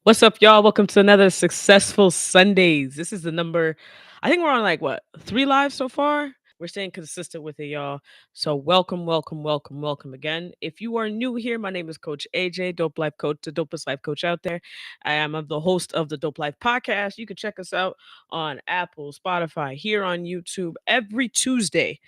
What's up, y'all? Welcome to another successful Sundays. This is the number, I think we're on like what, three lives so far? We're staying consistent with it, y'all. So, welcome, welcome, welcome, welcome again. If you are new here, my name is Coach AJ, Dope Life Coach, the dopest life coach out there. I am the host of the Dope Life podcast. You can check us out on Apple, Spotify, here on YouTube every Tuesday.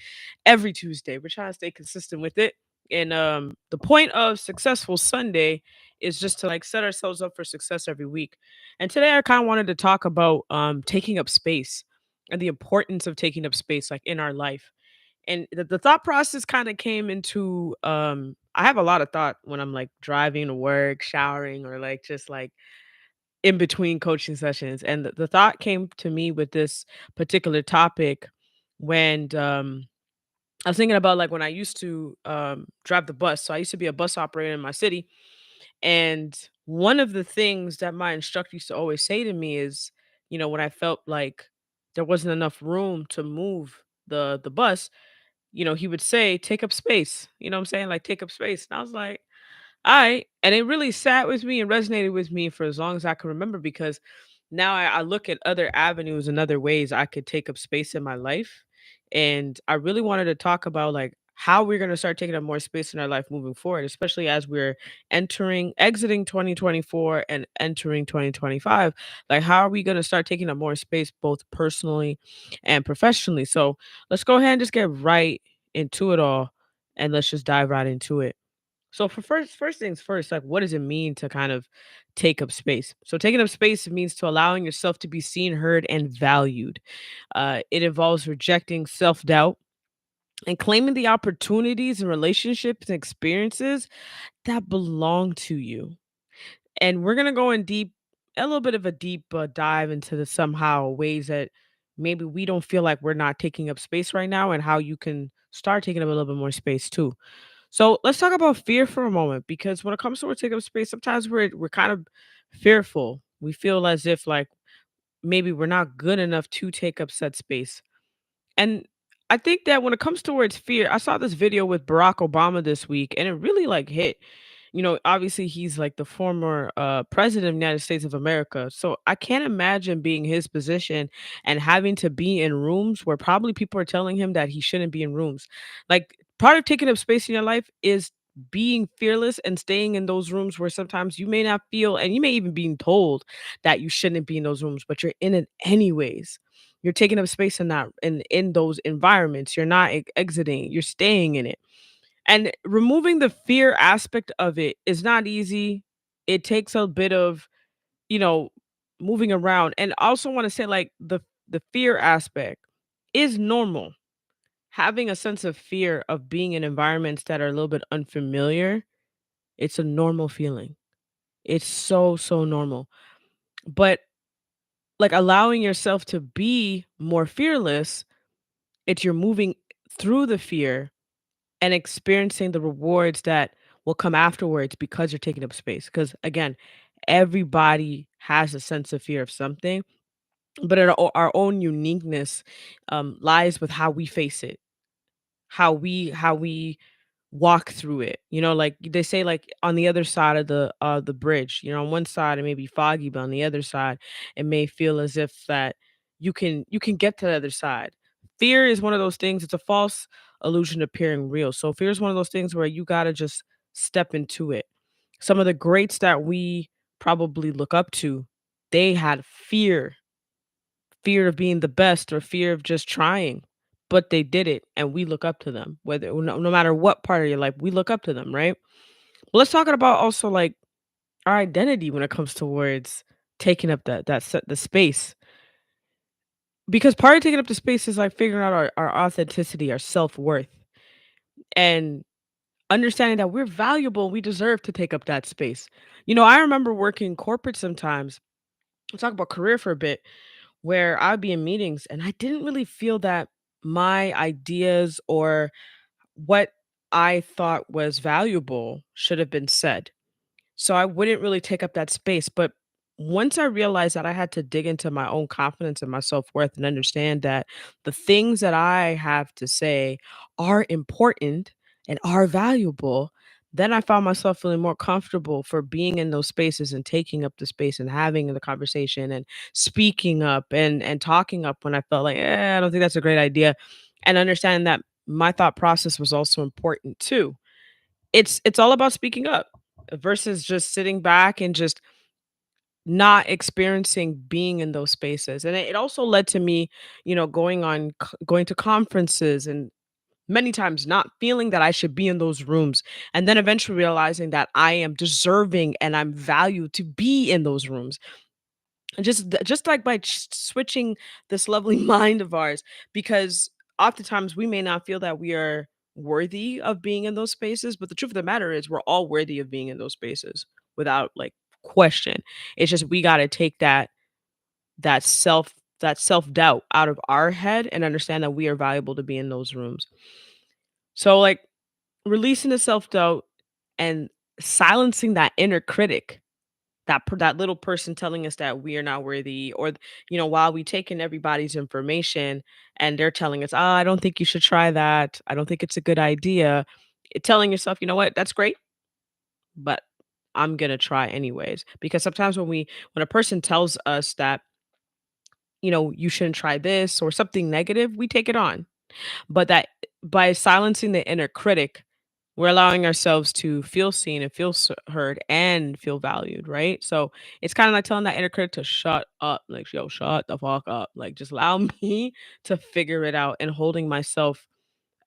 We're trying to stay consistent with it. And the point of successful Sunday is just to like set ourselves up for success every week. And today I kind of wanted to talk about taking up space and the importance of taking up space like in our life. And the thought process kind of came into I have a lot of thought when I'm like driving to work, showering, or like just like in between coaching sessions. And the thought came to me with this particular topic when I was thinking about like when I used to drive the bus. So I used to be a bus operator in my city, and one of the things that my instructor used to always say to me is, when I felt like there wasn't enough room to move the bus, he would say, "Take up space." You know what I'm saying? Like take up space. And I was like, I and it really sat with me and resonated with me for as long as I can remember because now I look at other avenues and other ways I could take up space in my life. And I really wanted to talk about like how we're going to start taking up more space in our life moving forward, especially as we're exiting 2024 and entering 2025. Like, how are we going to start taking up more space both personally and professionally? So let's go ahead and just get right into it all and let's just dive right into it. So for first things first, like what does it mean to kind of take up space? So taking up space means to allowing yourself to be seen, heard, and valued. It involves rejecting self-doubt and claiming the opportunities and relationships and experiences that belong to you. And we're gonna go in deep, a little bit of a deep dive into the somehow ways that maybe we don't feel like we're not taking up space right now, and how you can start taking up a little bit more space too. So let's talk about fear for a moment, because when it comes to our take up space, sometimes we're kind of fearful. We feel as if like maybe we're not good enough to take up said space. And I think that when it comes towards fear, I saw this video with Barack Obama this week and it really like hit. Obviously he's like the former president of the United States of America. So I can't imagine being his position and having to be in rooms where probably people are telling him that he shouldn't be in rooms. Like part of taking up space in your life is being fearless and staying in those rooms where sometimes you may not feel, and you may even be told that you shouldn't be in those rooms, but you're in it anyways. You're taking up space in those environments. You're not exiting, you're staying in it. And removing the fear aspect of it is not easy. It takes a bit of, you know, moving around. And I also want to say like the fear aspect is normal. Having a sense of fear of being in environments that are a little bit unfamiliar, it's a normal feeling. It's so normal. But like allowing yourself to be more fearless, it's you're moving through the fear and experiencing the rewards that will come afterwards because you're taking up space. Because again, everybody has a sense of fear of something, but our own uniqueness lies with how we face it, how we walk through it. Like they say, like on the other side of the bridge, on one side it may be foggy, but on the other side it may feel as if that you can get to the other side. Fear is one of those things, it's a false illusion appearing real. So fear is one of those things where you got to just step into it. Some of the greats that we probably look up to, they had fear of being the best or fear of just trying, but they did it and we look up to them. Whether no matter what part of your life, we look up to them, right? But let's talk about also like our identity when it comes towards taking up the space. Because part of taking up the space is like figuring out our authenticity, our self-worth, and understanding that we're valuable, we deserve to take up that space. I remember working corporate sometimes. Let's talk about career for a bit, where I'd be in meetings and I didn't really feel that my ideas or what I thought was valuable should have been said. So I wouldn't really take up that space. But once I realized that I had to dig into my own confidence and my self worth and understand that the things that I have to say are important and are valuable, then I found myself feeling more comfortable for being in those spaces and taking up the space and having the conversation and speaking up and talking up when I felt like, I don't think that's a great idea. And understanding that my thought process was also important too. It's all about speaking up versus just sitting back and just not experiencing being in those spaces. And it also led to me, going to conferences and many times not feeling that I should be in those rooms, and then eventually realizing that I am deserving and I'm valued to be in those rooms. And just like by switching this lovely mind of ours, because oftentimes we may not feel that we are worthy of being in those spaces, but the truth of the matter is we're all worthy of being in those spaces without like question. It's just we got to take that self that self-doubt out of our head and understand that we are valuable to be in those rooms. So like releasing the self-doubt and silencing that inner critic, that little person telling us that we are not worthy, or while we take in everybody's information and they're telling us, "Oh, I don't think you should try that. I don't think it's a good idea." Telling yourself, "You know what? That's great, but I'm going to try anyways." Because sometimes when a person tells us that, you shouldn't try this or something negative, we take it on. But that by silencing the inner critic, we're allowing ourselves to feel seen and feel heard and feel valued, right? So it's kind of like telling that inner critic to shut up, like, yo, shut the fuck up. Like, just allow me to figure it out, and holding myself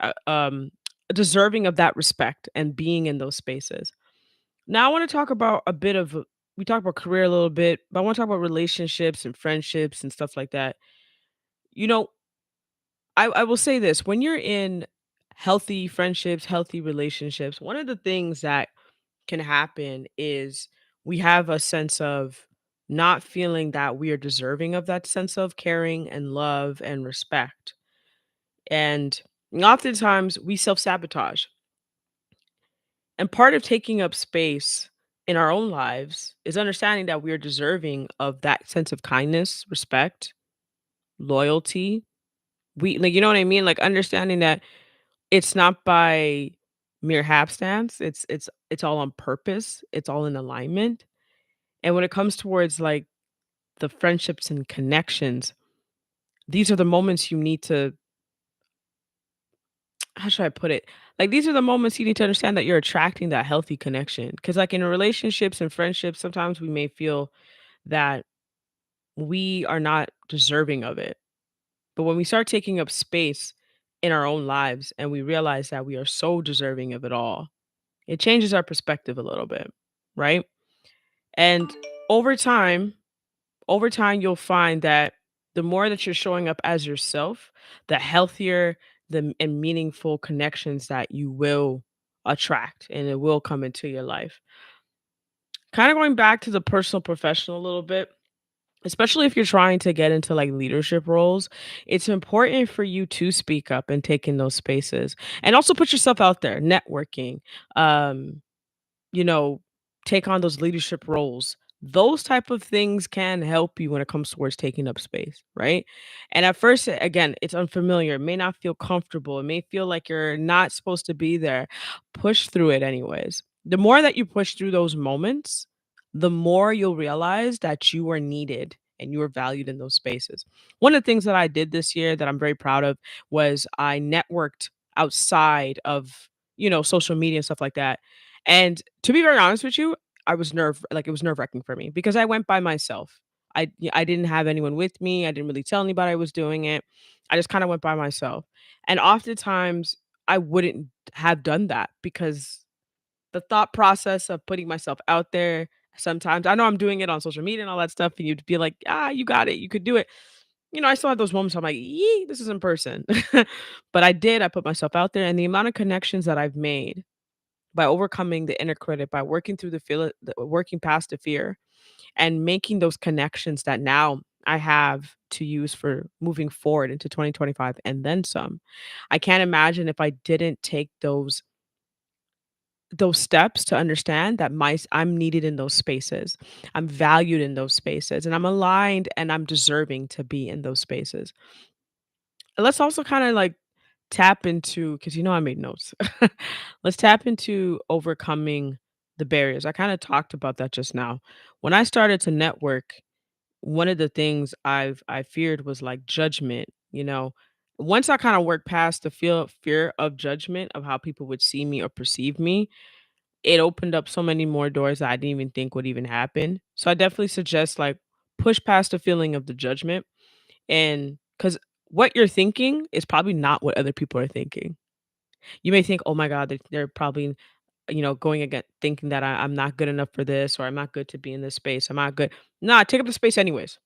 uh, um, deserving of that respect and being in those spaces. Now, I want to talk about we talked about career a little bit, but I want to talk about relationships and friendships and stuff like that. You know, I will say this, when you're in healthy friendships, healthy relationships, one of the things that can happen is we have a sense of not feeling that we are deserving of that sense of caring and love and respect. And oftentimes we self sabotage. And part of taking up space in our own lives is understanding that we are deserving of that sense of kindness, respect, loyalty. Like, you know what I mean? Like understanding that it's not by mere hapstance. It's all on purpose. It's all in alignment. And when it comes towards like the friendships and connections, these are the moments you need to, how should I put it? Like these are the moments you need to understand that you're attracting that healthy connection. Cause like in relationships and friendships, sometimes we may feel that we are not deserving of it. But when we start taking up space in our own lives and we realize that we are so deserving of it all, it changes our perspective a little bit, right? And over time, you'll find that the more that you're showing up as yourself, the healthier and meaningful connections that you will attract and it will come into your life. Kind of going back to the personal professional a little bit, especially if you're trying to get into like leadership roles, it's important for you to speak up and take in those spaces and also put yourself out there, networking. Um, you know, take on those leadership roles. Those type of things can help you when it comes towards taking up space, right? And at first, again, it's unfamiliar. It may not feel comfortable. It may feel like you're not supposed to be there. Push through it anyways. The more that you push through those moments, the more you'll realize that you are needed and you are valued in those spaces. One of the things that I did this year that I'm very proud of was I networked outside of, social media and stuff like that, and to be very honest with you, it was nerve-wracking for me because I went by myself. I didn't have anyone with me. I didn't really tell anybody I was doing it. I just kind of went by myself. And oftentimes I wouldn't have done that because the thought process of putting myself out there, sometimes I know I'm doing it on social media and all that stuff, and you'd be like, ah, you got it, you could do it. I still have those moments I'm like, yee, this is in person. But I put myself out there, and the amount of connections that I've made by overcoming the inner critic, by working through working past the fear and making those connections that now I have to use for moving forward into 2025 and then some. I can't imagine if I didn't take those steps to understand that I'm needed in those spaces. I'm valued in those spaces and I'm aligned and I'm deserving to be in those spaces. Let's also kind of like tap into, because I made notes. Let's tap into overcoming the barriers. I kind of talked about that just now. When I started to network, one of the things I feared was like judgment. Once I kind of worked past the fear of judgment of how people would see me or perceive me, it opened up so many more doors that I didn't even think would even happen. So I definitely suggest like push past the feeling of the judgment, and cuz what you're thinking is probably not what other people are thinking. You may think, "Oh my god, they're probably, going again thinking that I'm not good enough for this, or I'm not good to be in this space. I'm not good." Nah, take up the space anyways.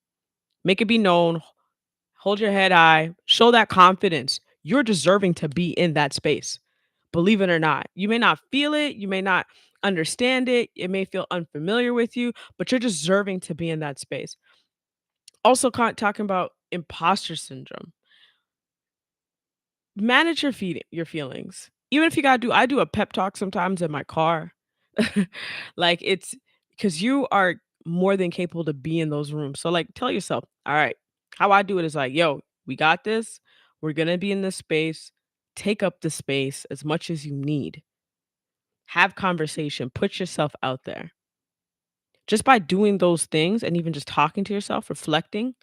Make it be known. Hold your head high. Show that confidence. You're deserving to be in that space. Believe it or not. You may not feel it. You may not understand it. It may feel unfamiliar with you, but you're deserving to be in that space. Also, talking about imposter syndrome. Manage your feelings. Even if you gotta I do a pep talk sometimes in my car. Like, it's because you are more than capable to be in those rooms. So, like, tell yourself, "All right." How I do it is like, "Yo, we got this. We're gonna be in this space. Take up the space as much as you need. Have conversation. Put yourself out there." Just by doing those things and even just talking to yourself, reflecting,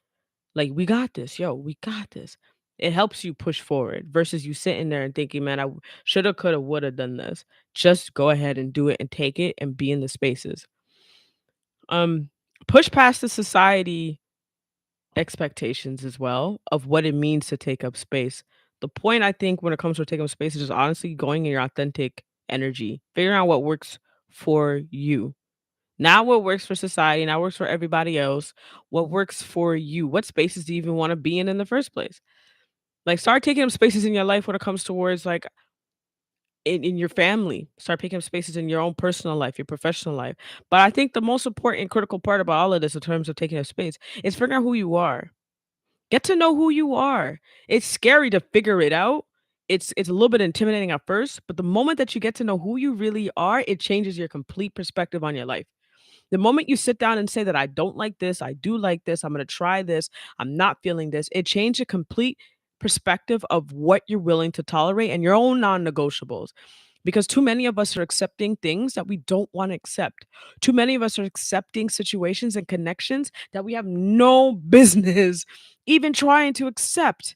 like, "We got this. Yo, we got this." It helps you push forward versus you sitting there and thinking, "Man, shoulda, coulda, woulda done this." Just go ahead and do it and take it and be in the spaces. Um, Push past the society expectations as well of what it means to take up space. The point, I think, when it comes to taking up space is just honestly going in your authentic energy, figuring out what works for you. Not what works for society, not works for everybody else. What works for you? What spaces do you even want to be in the first place? Like, start taking up spaces in your life when it comes towards like in your family. Start picking up spaces in your own personal life, your professional life. But I think the most important critical part about all of this in terms of taking up space is figuring out who you are. Get to know who you are. It's scary to figure it out. It's a little bit intimidating at first, but the moment that you get to know who you really are, it changes your complete perspective on your life. The moment you sit down and say that I don't like this, I do like this, I'm going to try this, I'm not feeling this, it changes a complete perspective of what you're willing to tolerate and your own non-negotiables. Because too many of us are accepting things that we don't want to accept. Too many of us are accepting situations and connections that we have no business even trying to accept.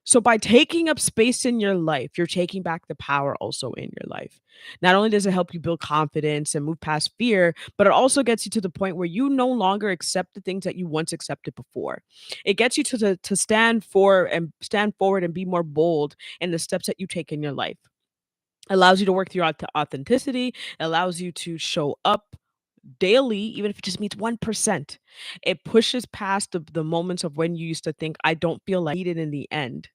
So by taking up space in your life, you're taking back the power also in your life. Not only does it help you build confidence and move past fear, but it also gets you to the point where you no longer accept the things that you once accepted before. It gets you to stand forward and be more bold in the steps that you take in your life. Allows you to work through authenticity, allows you to show up daily, even if it just means 1%. It pushes past the moments of when you used to think, I don't feel like needed in the end.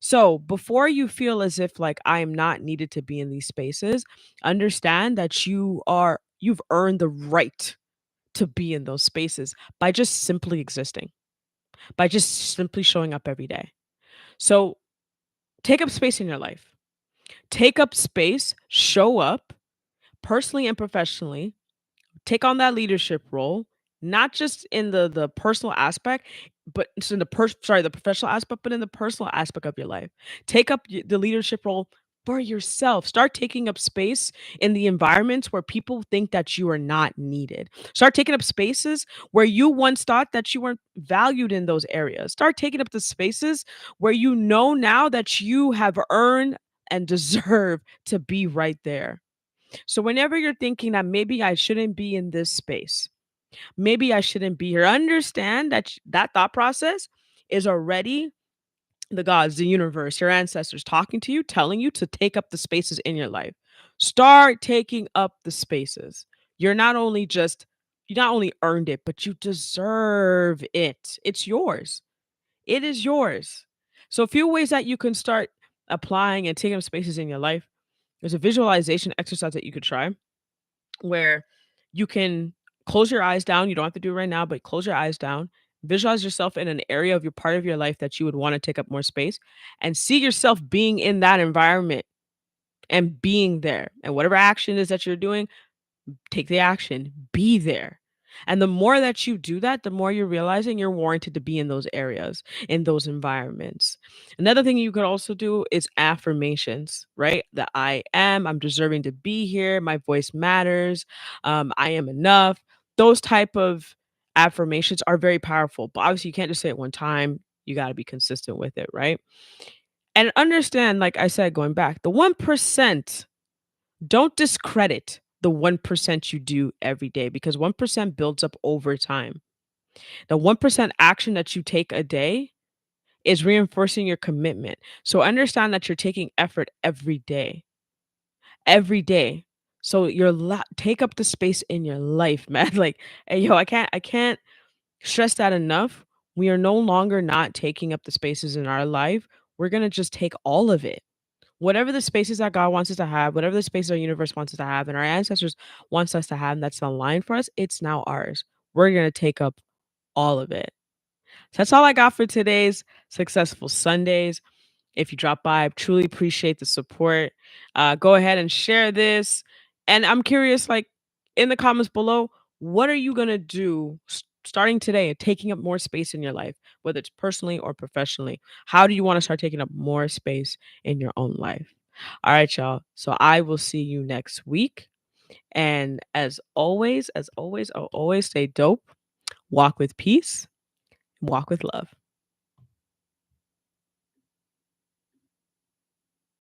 So before you feel as if like I am not needed to be in these spaces, understand that you've earned the right to be in those spaces by just simply existing, by just simply showing up every day. So take up space in your life. Take up space, show up personally and professionally. Take on that leadership role, not just in the personal aspect, but it's in the professional aspect, but in the personal aspect of your life. Take up the leadership role for yourself. Start taking up space in the environments where people think that you are not needed. Start taking up spaces where you once thought that you weren't valued in those areas. Start taking up the spaces where you know now that you have earned and deserve to be right there. So whenever you're thinking that maybe I shouldn't be in this space, maybe I shouldn't be here, understand that that thought process is already the gods, the universe, your ancestors talking to you, telling you to take up the spaces in your life. Start taking up the spaces. You're not only just you not only earned it, but you deserve it. It's yours. It is yours. So a few ways that you can start applying and taking up spaces in your life. There's a visualization exercise that you could try where you can close your eyes down. You don't have to do it right now, but close your eyes down. Visualize yourself in an area of your part of your life that you would want to take up more space and see yourself being in that environment and being there. And whatever action is that you're doing, take the action, be there. And the more that you do that, the more you're realizing you're warranted to be in those areas, in those environments. Another thing you could also do is affirmations, right? That I'm deserving to be here, my voice matters, I am enough. Those type of affirmations are very powerful. But obviously you can't just say it one time. You got to be consistent with it, right? And understand, like I said, going back, the 1%, don't discredit the 1% you do every day because 1% builds up over time. The 1% action that you take a day is reinforcing your commitment. So understand that you're taking effort every day. So take up the space in your life, man. Like, hey, yo, I can't stress that enough. We are no longer not taking up the spaces in our life. We're gonna just take all of it. Whatever the spaces that God wants us to have, whatever the spaces our universe wants us to have, and our ancestors wants us to have, and that's aligned for us, it's now ours. We're gonna take up all of it. So that's all I got for today's Successful Sundays. If you drop by, I truly appreciate the support. Go ahead and share this. And I'm curious, like in the comments below, what are you gonna do starting today, taking up more space in your life, whether it's personally or professionally? How do you want to start taking up more space in your own life? All right, y'all. So I will see you next week. And as always, I'll always stay dope, walk with peace, walk with love.